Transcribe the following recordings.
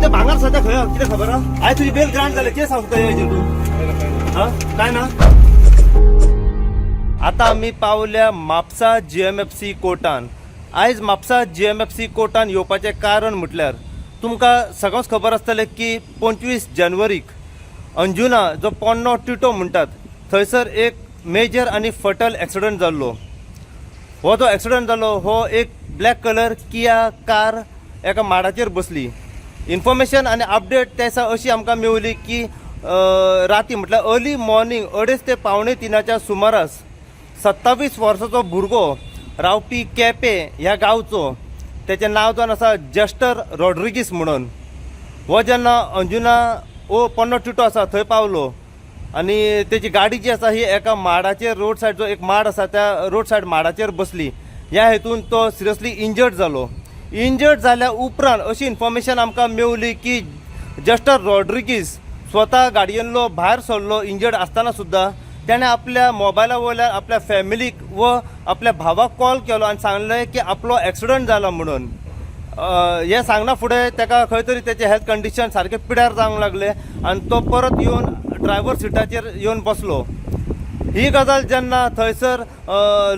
ते भांगार सध्या खंय किती खबर आय तुझी बेल ग्रांट झाले ते सांगता यायचे तू हा काय ना. आता आम्ही पावल्या म्हापसा GMFC कोर्टान. आयज म्हापसा GMFC कोर्टान येवपाचें कारण म्हटल्यार तुमकां सगळोच खबर आसतलें की 25 जानेवारीक अंजुना जो पोन्नो टिटो म्हणटात थंयसर एक मेजर आनी फटल एक्सिडंट जाल्लो. हो जो एक्सिडंट जाल्लो हो एक ब्लॅक कलर किया कार एका माडाचेर बसली. इन्फॉर्मेशन आनी अपडेट त्या दिसा अशी आमकां मेवली की राती म्हटल्यार अर्ली मॉर्निंग 2:30 ते 2:45 सुमारास 27 वर्साचो भुरगो रावपी केपें ह्या गांवचो, तेचें नांव जावन आसा जस्टर रॉड्रिगीस म्हणून. हो जेन्ना अंजुना ओ पोन्नो टिटो आसा थंय पावलो आनी तेची गाडी जी आसा ही एका माडाचेर रोड सायड जो एक माड आसा त्या रोड सायड माडाचेर बसली. ह्या हेतून तो सिरियसली इंजर्ड जालो. इंजर्ड जाल्या उपरांत अशी इन्फॉर्मेशन आमकां मेवली की जस्टर रॉड्रिगीस स्वता गाडयेंतलो भायर सरलो इंजर्ड आसतना सुद्दां त्याने आपल्या मोबायला वयल्यान आपल्या फॅमिलीक व आपल्या भावाक कॉल केलो आनी सांगलें की आपलो एक्सिडंट जाला म्हणून. हें सांगना फुडें ताका खंय तरी तेचें हेल्थ कंडिशन सारकें पिड्यार जावंक लागलें आनी तो परत येवन ड्रायव्हर सिटाचेर येवन बसलो. ही गजाल जेन्ना थंयसर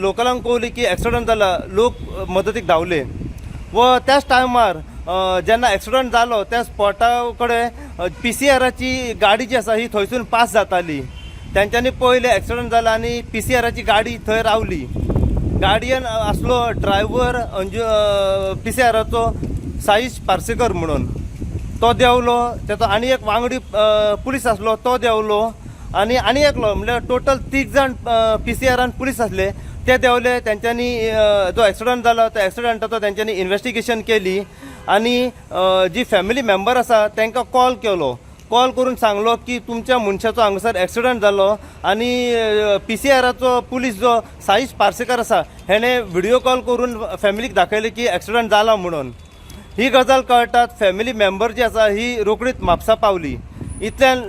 लोकलांक कळली की एक्सिडंट जाला, लोक मदतीक धांवले व त्याच टायमार जेन्ना एक्सिडंट जालो त्या स्पॉटा कडेन PCRची गाडी जी आसा ही थंयसून पास जाताली. तेंच्यांनी पळयलें एक्सिडंट जाला आनी PCRची गाडी थंय रावली. गाडयेन आसलो ड्रायव्हर PCRचो साईश पार्सेकर म्हणून, तो देंवलो. तेचो आनी एक वांगडी पुलीस आसलो तो देंवलो आनी एकलो म्हणल्यार टोटल 3 जाण PCRान पुलीस आसले ते देंवले. तेंच्यांनी जो एक्सिडंट जालो त्या एक्सिडंटाचो तेंच्यांनी इन्व्हेस्टिगेशन केली आनी जी फॅमिली मेंबर आसा तांकां कॉल केलो. कॉल करून सांगलो की तुमच्या मनशाचो हांगासर एक्सिडंट जालो आनी PCRचो पुलीस जो साईश पार्सेकर आसा हेणे व्हिडिओ कॉल करून फॅमिलीक दाखयले की एक्सिडंट जाला म्हणून. ही गजाल कळटात फॅमिली मेंबर जी आसा ही रोकडीच म्हापसा पावली. इतल्यान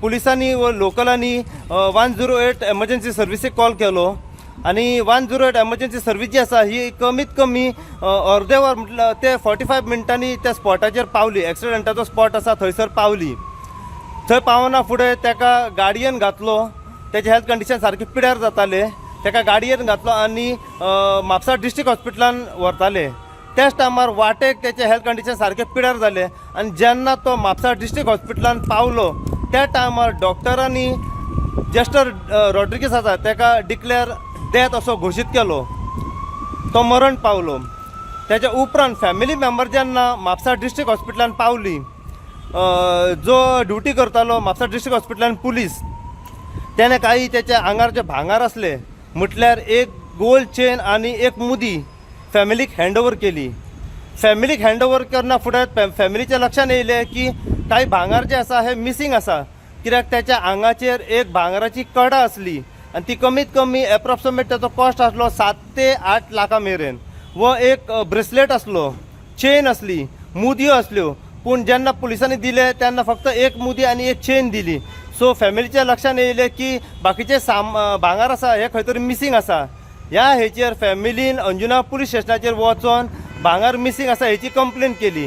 पुलिसांनी व लोकलांनी 108 एमर्जन्सी सर्विसेक कॉल केलो आनी 108 एमर्जन्सी सर्वीस जी आसा ही कमीत कमी अर्दे वर म्हटल्यार ते 45 मिनटांनी त्या स्पॉटाचेर पावली. एक्सिडंटाचो स्पॉट आसा थंयसर पावली. थंय पावना फुडें ताका गाडयेन घातलो. तेचे हेल्थ कंडिशन सारकें पिड्यार जाताले. ताका गाडयेन घातलो आनी म्हापसा डिस्ट्रिक्ट हॉस्पिटलान व्हरताले. त्याच टायमार वाटेक तेचे हेल्थ कंडिशन सारकें पिड्यार जालें आनी जेन्ना तो म्हापसा डिस्ट्रिक्ट हॉस्पिटलान पावलो त्या टायमार डॉक्टरांनी जस्टर रॉड्रिगीस आसा ताका डिक्लेअर डेथ असो घोशीत केलो. तो मरण पावलो. त्याच्या उपरांत फॅमिली मेंबर जेन्ना म्हापसा डिस्ट्रिक्ट हॉस्पिटलान पावली, जो ड्युटी करतालो म्हापसा डिस्ट्रिक्ट हॉस्पिटलान पुलीस त्याने काही त्याच्या आंगार जे भांगार असले म्हटल्यार एक गोल्ड चेन आनी एक मुदी फॅमिलीक हँडओवर केली. फॅमिलीक हँडओवर करना फुडें फॅमिलीच्या लक्षान येयलें की काही भांगार जे आसा हे मिसींग आसा, कित्याक त्याच्या आंगाचेर एक भांगराची कडा आसली आनी ती कमीत कमी एप्रॉक्सिमेट त्याचो कॉस्ट आसलो 7 ते 8 लाखां मेरेन. व एक ब्रेसलेट आसलो, चेन आसली, मुदयो आसल्यो. पूण जेन्ना पुलिसांनी दिले तेन्ना फक्त एक मुदी आनी एक चेन दिली. सो फॅमिलीच्या लक्षान येयलें की बाकीचे भांगार आसा हे खंय तरी मिसींग आसा. ह्या हेचेर फॅमिलीन अंजुना पुलीस स्टेशनाचेर वचोन भांगार मिसींग आसा हेची कंप्लेन केली.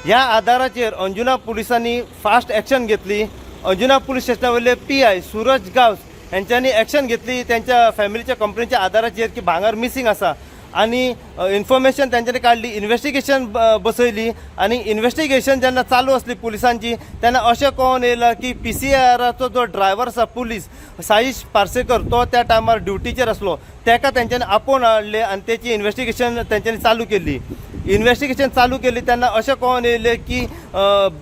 ह्या आदाराचेर अंजुना पुलिसांनी फास्ट एक्शन घेतली. अंजुना पुलीस स्टेशना वयले PI सूरज गांवस हेंच्यांनी एक्शन घेतली त्यांच्या फॅमिलीच्या कंप्लेनीच्या आदाराचेर की भांगार मिसींग आसा आनी इन्फॉर्मेशन तेंच्यांनी काडली. इन्व्हेस्टिगेशन बसयली आनी इन्व्हेस्टिगेशन जेन्ना चालू आसली पुलिसांची तेन्ना अशें कळोन येयलां की PCRचो जो ड्रायव्हर आसा पुलीस साईश पार्सेकर तो त्या टायमार ड्युटीचेर आसलो. ताका तेंच्यांनी आपोवन हाडले आनी तेची इन्व्हेस्टिगेशन तेंच्यांनी चालू केली. इन्व्हेस्टिगेशन चालू केली तेन्ना अशें कळोन येयलें की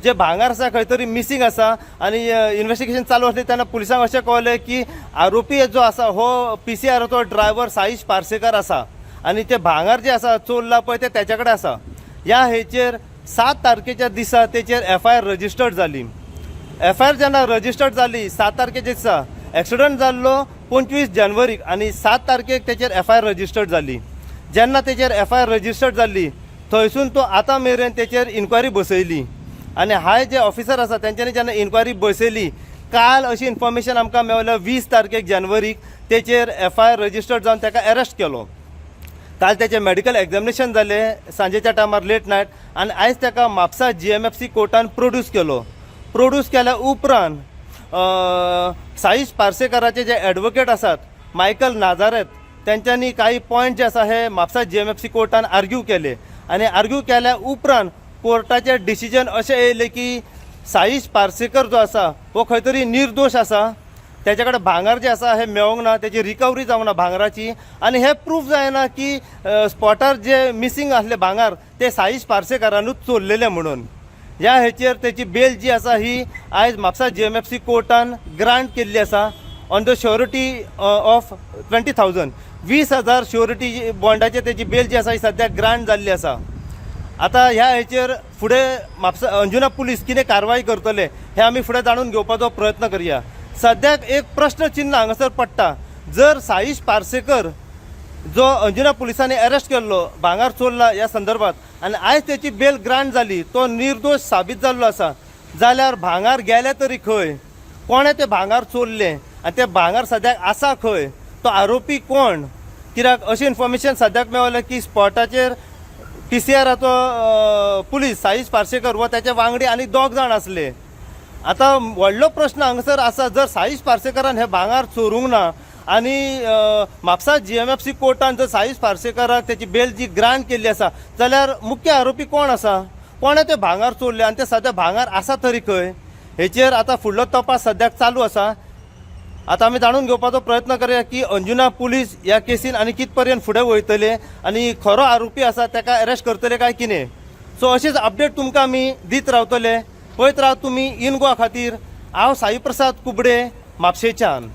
जे भांगार आसा खंय तरी मिसींग आसा आनी इन्व्हेस्टिगेशन चालू आसली तेन्ना पुलिसांक अशें कळलें की आरोपी जो आसा हो PCRचो ड्रायव्हर साईश पार्सेकर आसा आनी ते भांगार जे आसा चोरला पळय ते तेच्या कडेन आसा. ह्या हेचेर 7 तारखेच्या दिसा तेचेर FIR रजिस्टर्ड जाली. FIR जेन्ना रजिस्टर्ड जाली 7 तारखेच्या दिसा एक्सिडंट जाल्लो 25 जानेवारीक आनी 7 तारखेक तेचेर FIR रजिस्टर्ड जाली. जेन्ना तेचेर FIR रजिस्टर्ड जाल्ली थंयसून तो आतां मेरेन तेचेर इन्क्वायरी बसयली आनी हाय जे ऑफिसर आसा तेंच्यांनी जेन्ना इन्क्वायरी बसयली काल अशी इन्फॉर्मेशन आमकां मेवल्या 20 तारखेक जानेवारीक तेचेर FIR रजिस्टर्ड जावन ताका अरेस्ट केलो. काल त्याचे मेडिकल एक्झामिनेशन जाले सांजेच्या टायमार लेट नायट आनी आयज ताका म्हापसा GMFC कोर्टान प्रोड्यूस केल्या उपरांत साईश पार्सेकराचे जे ॲडवोकेट आसात मायकल नाझारेत त्यांच्यानी काही पॉईंट जे आसा हे म्हापसा GMFC कोर्टान आर्ग्यू केले आनी आर्ग्यू केल्या उपरांत कोर्टाचे डिसिजन अशें येयलें की साईश पार्सेकर जो आसा हो खंय तरी निर्दोश आसा, त्याच्या कडेन भांगर जे आसा हे मेळोंक ना, त्याची रिकवरी जावंक ना भांगराची आनी हे प्रूफ जायना की स्पॉटार जे मिसींग आसले भांगर ते साईश पार्सेकरानूच चोरलेले म्हणून. ह्या हेचेर तेची बेल जी आसा ही आयज म्हापसा GMFC कोर्टान ग्रांट केल्ली आसा on the surety of 20,000. 20,000 surety बॉन्डाचेर तेची बेल जी आसा ही सद्याक ग्रांट जाल्ली आसा. आता ह्या हेचेर फुडें म्हापसा अंजुना पुलीस कितें कारवाय करतले हे आमी फुडें जाणून घेवपाचो प्रयत्न करया. सद्याक एक प्रश्न चिन्ह हांगासर पडटा, जर साईश पार्सेकर जो अंजुना पुलिसांनी अरेस्ट केल्लो भांगर चोरला ह्या संदर्भात आनी आयज तेची बेल ग्रांट जाली, तो निर्दोश साबीत जाल्लो आसा, जाल्यार भांगर गेले तरी खंय, कोणें तें भांगर चोरलें आनी तें भांगर सद्याक आसा खंय, तो आरोपी कोण. कित्याक अशी इन्फॉर्मेशन सद्याक मेळ्ळें की स्पॉटाचेर PCRाचो पुलीस साईश पार्सेकर व त्याचे वांगडी आनी 2 जाण आसले. आता व्हडलो प्रश्न हांगासर आसा, जर साईश पार्सेकरान हे भांगर चोरूंक ना आनी म्हापसा GMFC कोर्टान जर साईश पार्सेकराक त्याची बेल जी ग्रांट केल्ली आसा जाल्यार मुख्य आरोपी कोण आसा, कोणें तें भांगर चोरलें आनी तें सद्या भांगर आसा तरी खंय, हेचेर आता फुडलो तपास सद्याक चालू आसा. आता आमी जाणून घेवपाचो प्रयत्न करया की अंजुना पुलीस ह्या केसीन आनी कित पर्यंत फुडें वयतले आनी खरो आरोपी आसा ताका अरेस्ट करतले काय कितें. सो अशीच अपडेट तुमकां आमी दीत रावतले. पळयत राव तुमी इन गोवा खातीर. हांव साई प्रसाद कुबडे, म्हापशेच्यान.